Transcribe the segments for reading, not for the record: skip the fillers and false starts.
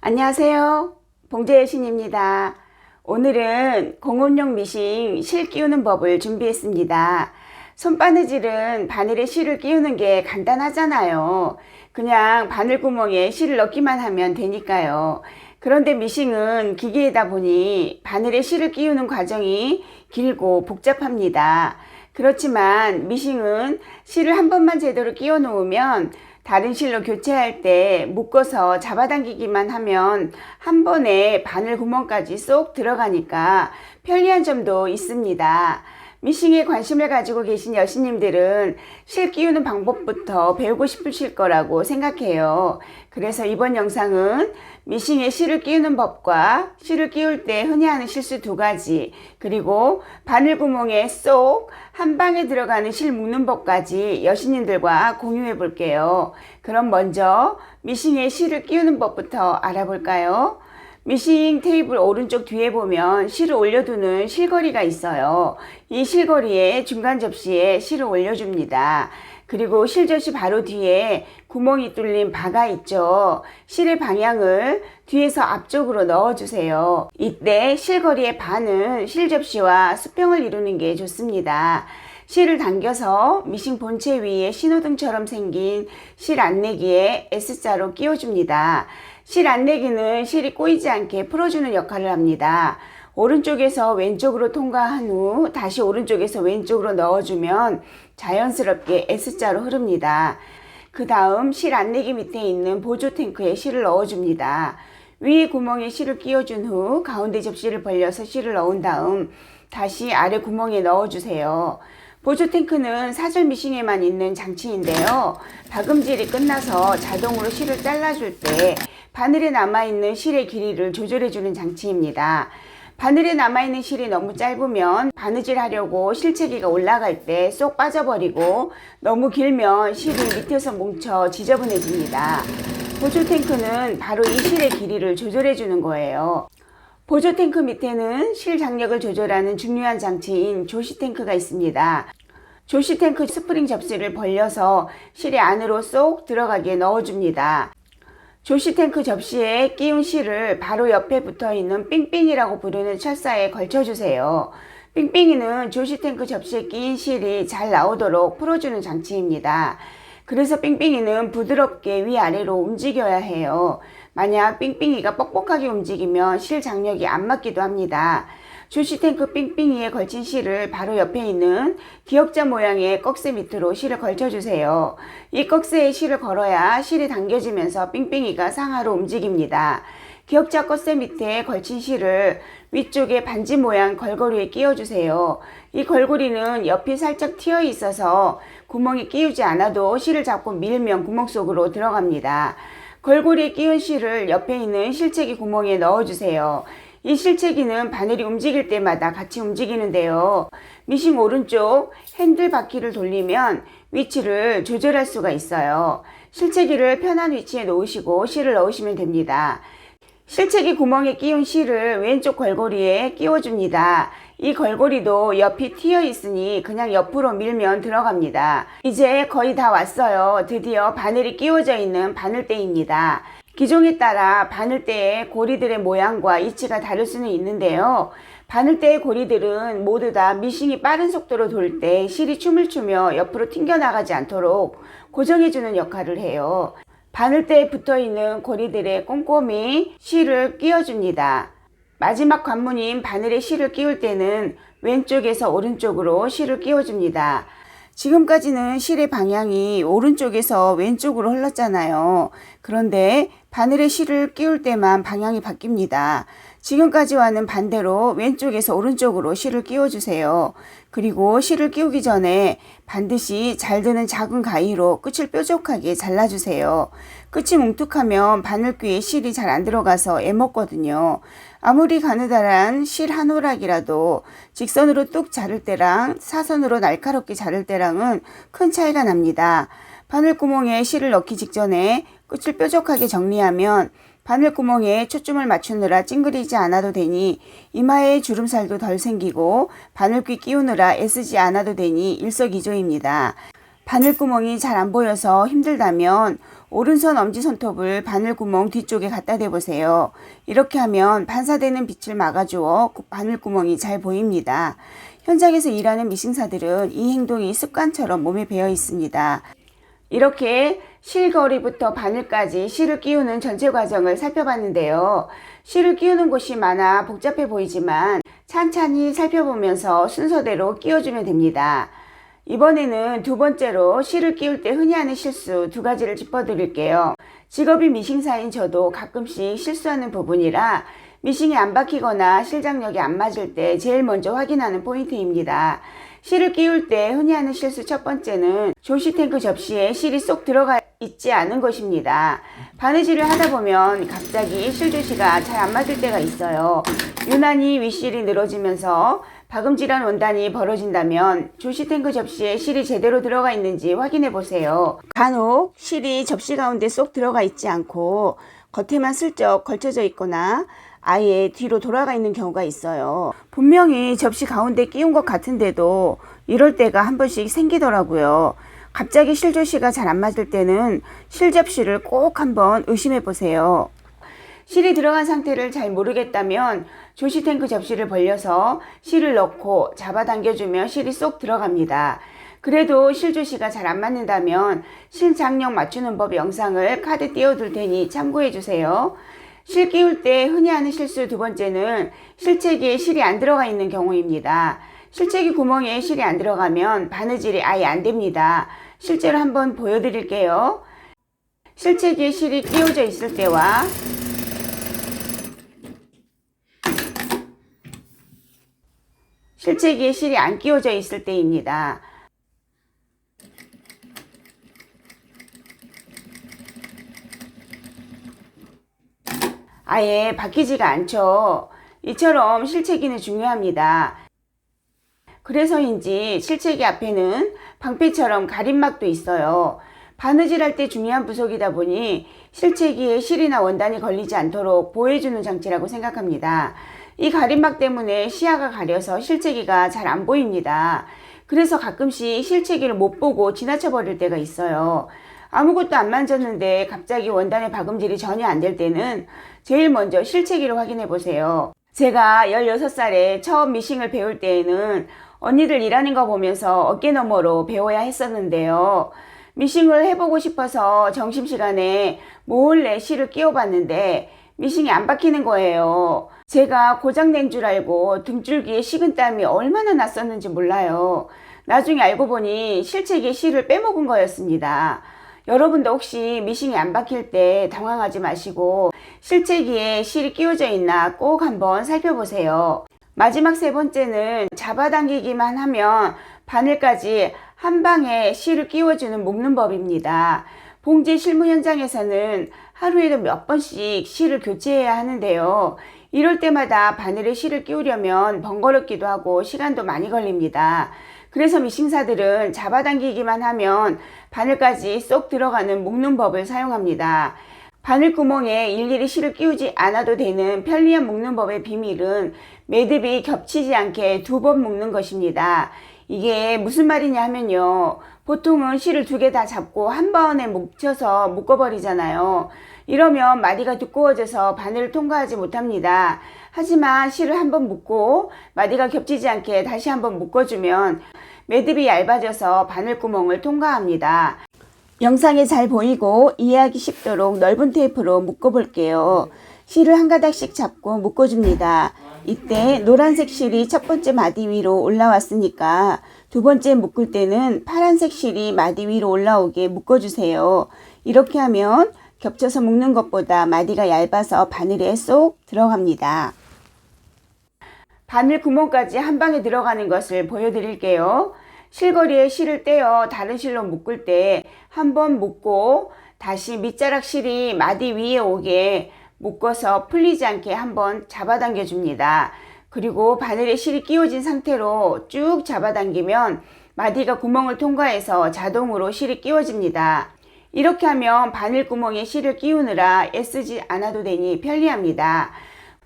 안녕하세요. 봉제여신입니다. 오늘은 공업용 미싱 실 끼우는 법을 준비했습니다. 손바느질은 바늘에 실을 끼우는 게 간단하잖아요. 그냥 바늘구멍에 실을 넣기만 하면 되니까요. 그런데 미싱은 기계이다 보니 바늘에 실을 끼우는 과정이 길고 복잡합니다. 그렇지만 미싱은 실을 한 번만 제대로 끼워 놓으면 다른 실로 교체할 때 묶어서 잡아당기기만 하면 한 번에 바늘 구멍까지 쏙 들어가니까 편리한 점도 있습니다. 미싱에 관심을 가지고 계신 여신님들은 실 끼우는 방법부터 배우고 싶으실 거라고 생각해요. 그래서 이번 영상은 미싱에 실을 끼우는 법과 실을 끼울 때 흔히 하는 실수 2가지, 그리고 바늘 구멍에 쏙 한 방에 들어가는 실 묶는 법까지 여신님들과 공유해 볼게요. 그럼 먼저 미싱에 실을 끼우는 법부터 알아볼까요? 미싱 테이블 오른쪽 뒤에 보면 실을 올려두는 실거리가 있어요. 이 실거리에 중간 접시에 실을 올려줍니다. 그리고 실접시 바로 뒤에 구멍이 뚫린 바가 있죠. 실의 방향을 뒤에서 앞쪽으로 넣어주세요. 이때 실거리의 바는 실접시와 수평을 이루는 게 좋습니다. 실을 당겨서 미싱 본체 위에 신호등처럼 생긴 실 안내기에 S자로 끼워줍니다. 실 안내기는 실이 꼬이지 않게 풀어주는 역할을 합니다. 오른쪽에서 왼쪽으로 통과한 후 다시 오른쪽에서 왼쪽으로 넣어주면 자연스럽게 S자로 흐릅니다. 그 다음 실 안내기 밑에 있는 보조 탱크에 실을 넣어줍니다. 위에 구멍에 실을 끼워준 후 가운데 접시를 벌려서 실을 넣은 다음 다시 아래 구멍에 넣어주세요. 보조 탱크는 사절 미싱에만 있는 장치인데요. 박음질이 끝나서 자동으로 실을 잘라줄 때 바늘에 남아있는 실의 길이를 조절해주는 장치입니다. 바늘에 남아있는 실이 너무 짧으면 바느질 하려고 실체기가 올라갈 때 쏙 빠져버리고, 너무 길면 실이 밑에서 뭉쳐 지저분해집니다. 보조 탱크는 바로 이 실의 길이를 조절해주는 거예요. 보조 탱크 밑에는 실 장력을 조절하는 중요한 장치인 조시 탱크가 있습니다. 조시 탱크 스프링 접시를 벌려서 실의 안으로 쏙 들어가게 넣어줍니다. 조시 탱크 접시에 끼운 실을 바로 옆에 붙어있는 삥삥이라고 부르는 철사에 걸쳐주세요. 삥삥이는 조시 탱크 접시에 끼인 실이 잘 나오도록 풀어주는 장치입니다. 그래서 삥삥이는 부드럽게 위아래로 움직여야 해요. 만약 삥삥이가 뻑뻑하게 움직이면 실 장력이 안 맞기도 합니다. 조시 탱크 삥삥이에 걸친 실을 바로 옆에 있는 기역자 모양의 꺽쇠 밑으로 실을 걸쳐주세요. 이 꺽쇠에 실을 걸어야 실이 당겨지면서 삥삥이가 상하로 움직입니다. 기역자 꺽쇠 밑에 걸친 실을 위쪽에 반지 모양 걸고리에 끼워주세요. 이 걸고리는 옆이 살짝 튀어 있어서 구멍에 끼우지 않아도 실을 잡고 밀면 구멍 속으로 들어갑니다. 걸고리에 끼운 실을 옆에 있는 실체기 구멍에 넣어주세요. 이 실체기는 바늘이 움직일 때마다 같이 움직이는데요. 미싱 오른쪽 핸들 바퀴를 돌리면 위치를 조절할 수가 있어요. 실체기를 편한 위치에 놓으시고 실을 넣으시면 됩니다. 실체기 구멍에 끼운 실을 왼쪽 걸고리에 끼워줍니다. 이 걸고리도 옆이 튀어 있으니 그냥 옆으로 밀면 들어갑니다. 이제 거의 다 왔어요. 드디어 바늘이 끼워져 있는 바늘대입니다. 기종에 따라 바늘대의 고리들의 모양과 위치가 다를 수는 있는데요. 바늘대의 고리들은 모두 다 미싱이 빠른 속도로 돌 때 실이 춤을 추며 옆으로 튕겨나가지 않도록 고정해주는 역할을 해요. 바늘대에 붙어있는 고리들에 꼼꼼히 실을 끼워줍니다. 마지막 관문인 바늘에 실을 끼울 때는 왼쪽에서 오른쪽으로 실을 끼워줍니다. 지금까지는 실의 방향이 오른쪽에서 왼쪽으로 흘렀잖아요. 그런데 바늘에 실을 끼울 때만 방향이 바뀝니다. 지금까지와는 반대로 왼쪽에서 오른쪽으로 실을 끼워주세요. 그리고 실을 끼우기 전에 반드시 잘 드는 작은 가위로 끝을 뾰족하게 잘라주세요. 끝이 뭉툭하면 바늘귀에 실이 잘 안 들어가서 애먹거든요. 아무리 가느다란 실 한 호락이라도 직선으로 뚝 자를 때랑 사선으로 날카롭게 자를 때랑은 큰 차이가 납니다. 바늘구멍에 실을 넣기 직전에 끝을 뾰족하게 정리하면 바늘구멍에 초점을 맞추느라 찡그리지 않아도 되니 이마에 주름살도 덜 생기고 바늘귀 끼우느라 애쓰지 않아도 되니 일석이조입니다. 바늘구멍이 잘 안 보여서 힘들다면 오른손 엄지손톱을 바늘구멍 뒤쪽에 갖다 대보세요. 이렇게 하면 반사되는 빛을 막아주어 바늘구멍이 잘 보입니다. 현장에서 일하는 미싱사들은 이 행동이 습관처럼 몸에 배어 있습니다. 이렇게 실거리부터 바늘까지 실을 끼우는 전체 과정을 살펴봤는데요. 실을 끼우는 곳이 많아 복잡해 보이지만 찬찬히 살펴보면서 순서대로 끼워주면 됩니다. 이번에는 두 번째로 실을 끼울 때 흔히 하는 실수 두 가지를 짚어드릴게요. 직업이 미싱사인 저도 가끔씩 실수하는 부분이라 미싱이 안 박히거나 실장력이 안 맞을 때 제일 먼저 확인하는 포인트입니다. 실을 끼울 때 흔히 하는 실수 첫 번째는 조시탱크 접시에 실이 쏙 들어가 있지 않은 것입니다. 바느질을 하다 보면 갑자기 실조시가 잘 안 맞을 때가 있어요. 유난히 윗실이 늘어지면서 박음질한 원단이 벌어진다면 조시탱크 접시에 실이 제대로 들어가 있는지 확인해 보세요. 간혹 실이 접시 가운데 쏙 들어가 있지 않고 겉에만 슬쩍 걸쳐져 있거나 아예 뒤로 돌아가 있는 경우가 있어요. 분명히 접시 가운데 끼운 것 같은데도 이럴 때가 한 번씩 생기더라고요. 갑자기 실조시가 잘 안 맞을 때는 실접시를 꼭 한번 의심해 보세요. 실이 들어간 상태를 잘 모르겠다면 조시탱크 접시를 벌려서 실을 넣고 잡아당겨주면 실이 쏙 들어갑니다. 그래도 실조시가 잘 안 맞는다면 실장력 맞추는 법 영상을 카드 띄워둘 테니 참고해 주세요. 실 끼울 때 흔히 하는 실수 두 번째는 실체기에 실이 안 들어가 있는 경우입니다. 실체기 구멍에 실이 안 들어가면 바느질이 아예 안 됩니다. 실제로 한번 보여드릴게요. 실체기에 실이 끼워져 있을 때와 실체기에 실이 안 끼워져 있을 때입니다. 아예 바뀌지가 않죠. 이처럼 실체기는 중요합니다. 그래서인지 실체기 앞에는 방패처럼 가림막도 있어요. 바느질할 때 중요한 부속이다 보니 실체기에 실이나 원단이 걸리지 않도록 보호해주는 장치라고 생각합니다. 이 가림막 때문에 시야가 가려서 실체기가 잘 안 보입니다. 그래서 가끔씩 실체기를 못 보고 지나쳐 버릴 때가 있어요. 아무것도 안 만졌는데 갑자기 원단의 박음질이 전혀 안 될 때는 제일 먼저 실체기를 확인해 보세요. 제가 16살에 처음 미싱을 배울 때에는 언니들 일하는 거 보면서 어깨너머로 배워야 했었는데요. 미싱을 해보고 싶어서 점심시간에 몰래 실을 끼워봤는데 미싱이 안 박히는 거예요. 제가 고장낸 줄 알고 등줄기에 식은땀이 얼마나 났었는지 몰라요. 나중에 알고 보니 실체기에 실을 빼먹은 거였습니다. 여러분도 혹시 미싱이 안 박힐 때 당황하지 마시고 실체기에 실이 끼워져 있나 꼭 한번 살펴보세요. 마지막 세 번째는 잡아당기기만 하면 바늘까지 한 방에 실을 끼워주는 묶는 법입니다. 봉제 실무 현장에서는 하루에도 몇 번씩 실을 교체해야 하는데요. 이럴 때마다 바늘에 실을 끼우려면 번거롭기도 하고 시간도 많이 걸립니다. 그래서 미싱사들은 잡아당기기만 하면 바늘까지 쏙 들어가는 묶는 법을 사용합니다. 바늘구멍에 일일이 실을 끼우지 않아도 되는 편리한 묶는 법의 비밀은 매듭이 겹치지 않게 두 번 묶는 것입니다. 이게 무슨 말이냐 하면요. 보통은 실을 두 개 다 잡고 한 번에 뭉쳐서 묶어버리잖아요. 이러면 마디가 두꺼워져서 바늘을 통과하지 못합니다. 하지만 실을 한번 묶고 마디가 겹치지 않게 다시 한번 묶어주면 매듭이 얇아져서 바늘구멍을 통과합니다. 영상에 잘 보이고 이해하기 쉽도록 넓은 테이프로 묶어볼게요. 실을 한 가닥씩 잡고 묶어줍니다. 이때 노란색 실이 첫 번째 마디 위로 올라왔으니까 두 번째 묶을 때는 파란색 실이 마디 위로 올라오게 묶어주세요. 이렇게 하면 겹쳐서 묶는 것보다 마디가 얇아서 바늘에 쏙 들어갑니다. 바늘 구멍까지 한 방에 들어가는 것을 보여드릴게요. 실거리에 실을 떼어 다른 실로 묶을 때 한 번 묶고 다시 밑자락 실이 마디 위에 오게 묶어서 풀리지 않게 한번 잡아당겨 줍니다. 그리고 바늘에 실이 끼워진 상태로 쭉 잡아당기면 마디가 구멍을 통과해서 자동으로 실이 끼워집니다. 이렇게 하면 바늘 구멍에 실을 끼우느라 애쓰지 않아도 되니 편리합니다.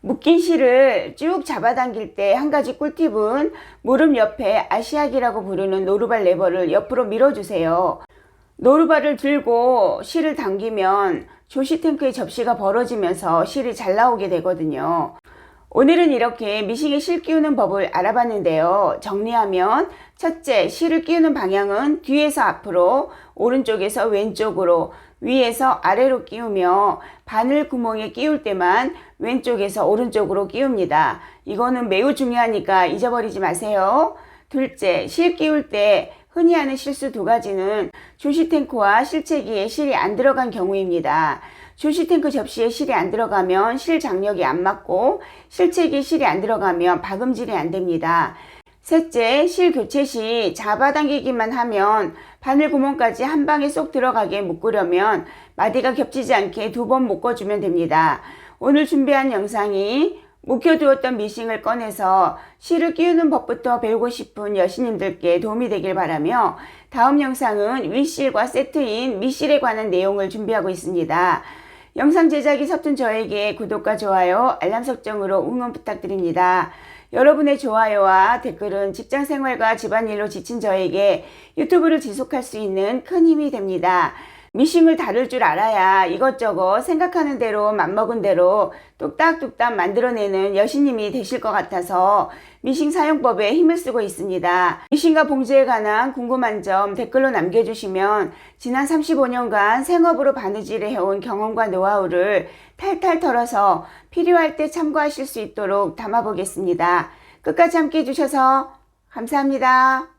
묶인 실을 쭉 잡아당길 때 한 가지 꿀팁은 무릎 옆에 아시아기라고 부르는 노루발 레버를 옆으로 밀어주세요. 노루발을 들고 실을 당기면 조시탱크의 접시가 벌어지면서 실이 잘 나오게 되거든요. 오늘은 이렇게 미싱에 실 끼우는 법을 알아봤는데요. 정리하면 첫째, 실을 끼우는 방향은 뒤에서 앞으로, 오른쪽에서 왼쪽으로, 위에서 아래로 끼우며 바늘 구멍에 끼울 때만 왼쪽에서 오른쪽으로 끼웁니다. 이거는 매우 중요하니까 잊어버리지 마세요. 둘째, 실 끼울 때 흔히 하는 실수 두 가지는 조시탱크와 실체기에 실이 안 들어간 경우입니다. 조시탱크 접시에 실이 안 들어가면 실 장력이 안 맞고 실체기에 실이 안 들어가면 박음질이 안 됩니다. 셋째, 실 교체 시 잡아당기기만 하면 바늘 구멍까지 한 방에 쏙 들어가게 묶으려면 마디가 겹치지 않게 두 번 묶어주면 됩니다. 오늘 준비한 영상이 묵혀두었던 미싱을 꺼내서 실을 끼우는 법부터 배우고 싶은 여신님들께 도움이 되길 바라며 다음 영상은 윗실과 세트인 밑실에 관한 내용을 준비하고 있습니다. 영상 제작이 서툰 저에게 구독과 좋아요, 알람 설정으로 응원 부탁드립니다. 여러분의 좋아요와 댓글은 직장생활과 집안일로 지친 저에게 유튜브를 지속할 수 있는 큰 힘이 됩니다. 미싱을 다룰 줄 알아야 이것저것 생각하는 대로 맘먹은 대로 뚝딱뚝딱 만들어내는 여신님이 되실 것 같아서 미싱 사용법에 힘을 쓰고 있습니다. 미싱과 봉제에 관한 궁금한 점 댓글로 남겨주시면 지난 35년간 생업으로 바느질을 해온 경험과 노하우를 탈탈 털어서 필요할 때 참고하실 수 있도록 담아보겠습니다. 끝까지 함께 해주셔서 감사합니다.